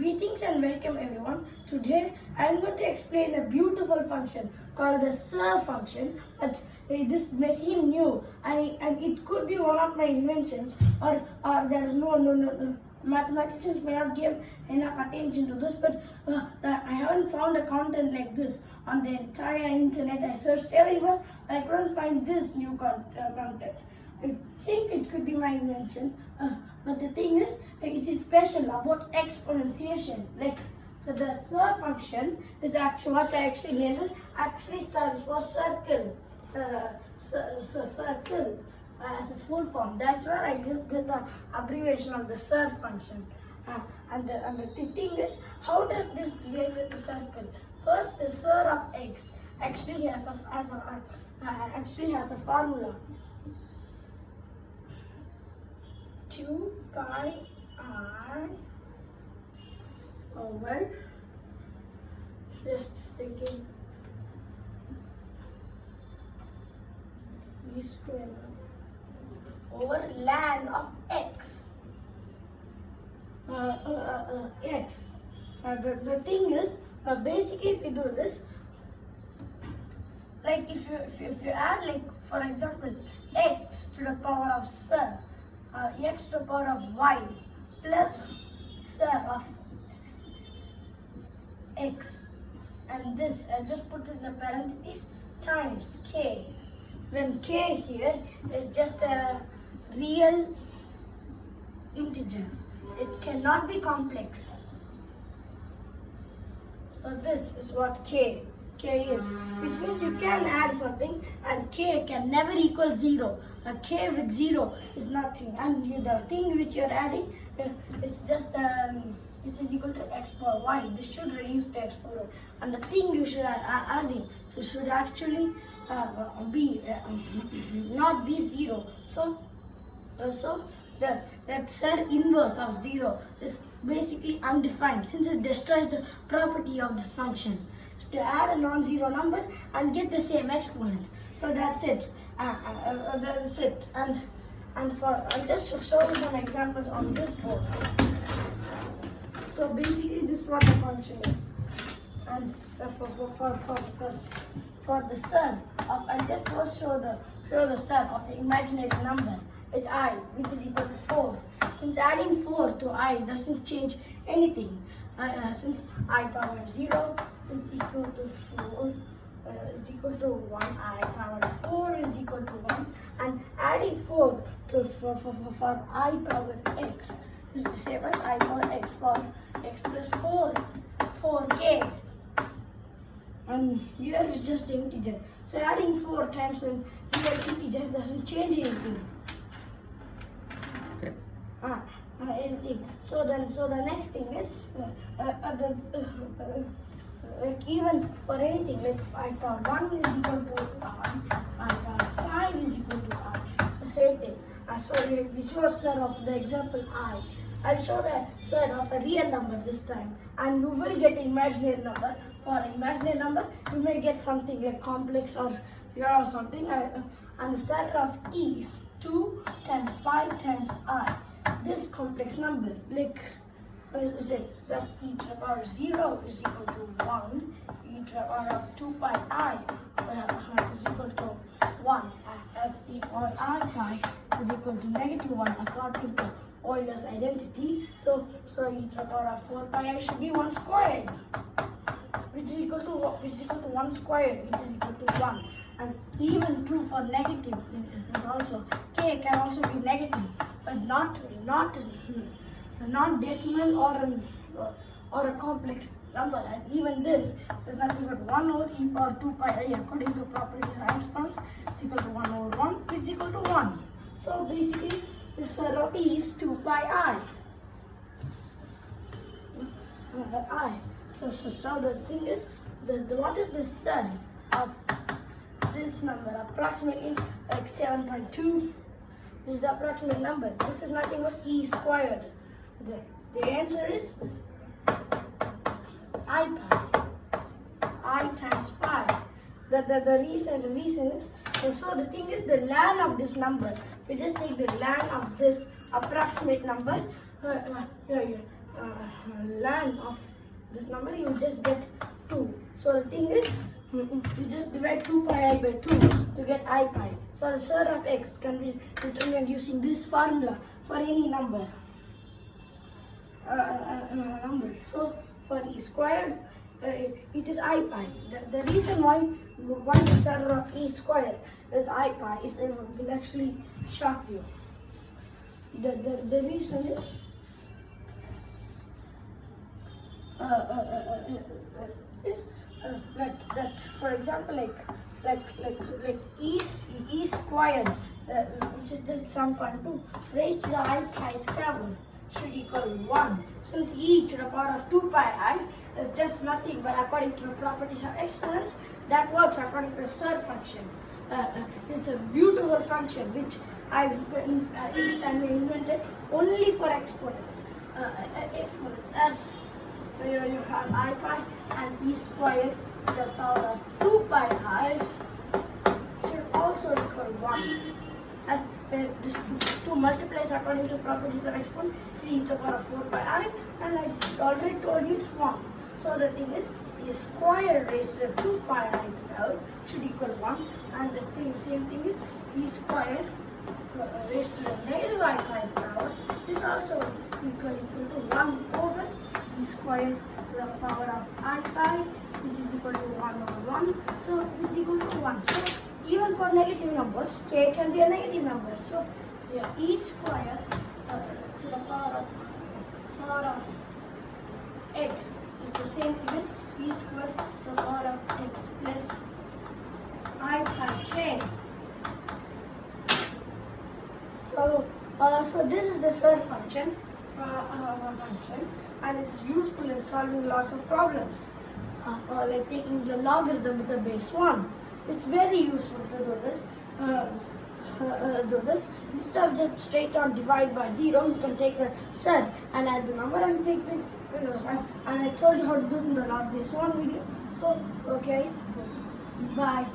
Greetings and welcome everyone. Today I am going to explain a beautiful function called the SIR function. But this may seem new and it could be one of my inventions, or there is no. Mathematicians may not give enough attention to this, but I haven't found a content like this on the entire internet. I searched everywhere, I couldn't find this new content. I think it could be my invention, but the thing is, it is special about exponentiation. Like the SIR function is actually what I actually named. Actually stands for circle. Circle as its full form. That's where I just get the abbreviation of the SIR function. And the thing is, how does this relate with the circle? First, the SIR of x actually has a formula. 2 pi r over, just a second, v square over ln of x. X. The thing is, basically, if you do this, like if you add, like for example, x to the power of SIR, x to the power of y plus SIR of x, and this I just put in the parentheses times k, when k here is just a real integer. It cannot be complex. So this is what k is, which means you can add something and k can never equal 0. A k with 0 is nothing, and the thing which you are adding is just which is equal to x power y. This should reduce to x power y, and the thing you should adding should actually be not be 0. So that SIR inverse of 0 is basically undefined, since it destroys the property of this function. So to add a non-zero number and get the same exponent. So that's it. That's it. And I'll just show you some examples on this board. So basically, this is what the function is. And for the SIR of, I'll just first show the SIR of the imaginary number. It's I, which is equal to 4. Since adding 4 to I doesn't change anything, since I power 0 is equal to 4 is equal to 1, I power 4 is equal to 1, and adding 4 for I power x is the same as I power x plus 4k. And here is just an integer. So adding 4 times a real integer doesn't change anything. Anything. So the next thing is like even for anything, like I power 1 is equal to I power 5 is equal to I. So same thing. So we show SIR of the example I. I'll show the SIR of a real number this time, and you will get imaginary number. For imaginary number, you may get something like complex or something. And the SIR of E is 2 times pi times I. This complex number, like just e to the power 0 is equal to 1, e to the power of 2 pi I is equal to 1, as e power I pi is equal to -1 according to Euler's identity. So e to the power of 4 pi I should be 1 squared, which is equal to 1 squared, which is equal to 1. And even true for negative, also k can also be negative, but not decimal or a complex number. And even this is nothing but 1 over e power 2 pi I according to property of Einstein's is equal to 1 over 1, which is equal to 1. So basically, the SIR of E is 2 pi I. So the thing is, what is the SIR of this number? Approximately like 7.2. This is the approximate number. This is nothing but E squared. The answer is I pi. I times pi. The reason is, so the thing is, the ln of this number, we just take the ln of this approximate number, ln of this number, you just get 2. So the thing is, you just divide 2 pi I by 2 to get I pi. So the SIR of x can be determined using this formula for any number. So for e squared, it is I pi. The reason why the SIR of e squared is I pi is it will actually shock you. The reason is that for example like e squared, which is just some point 2 raised to the I pi power should equal 1. Since e to the power of 2 pi I is just nothing but according to the properties of exponents, that works according to the SIR function. It's a beautiful function which I invented only for exponents. As you have I pi and e squared to the power of 2 pi I should also equal 1. As this 2 multiplies according to properties of exponent, e to the power of 4 pi I, and I already told you it's 1. So the thing is, e squared raised to the 2 pi I power should equal 1, and the same thing is e squared raised to the negative I pi power is also equal to 1 over e squared to the power of I pi, which is equal to 1 over 1. So it's equal to 1. So even for negative numbers, k can be a negative number. So yeah, e squared to the power of x is the same thing as e squared to the power of x plus I pi k. So this is the SIR function, and it's useful in solving lots of problems, like taking the logarithm with the base 1. It's very useful to do this. Instead of just straight on divide by 0, you can take the SIR and add the number and take the inverse. And I told you how to do it in the log base 1 video. So okay, bye.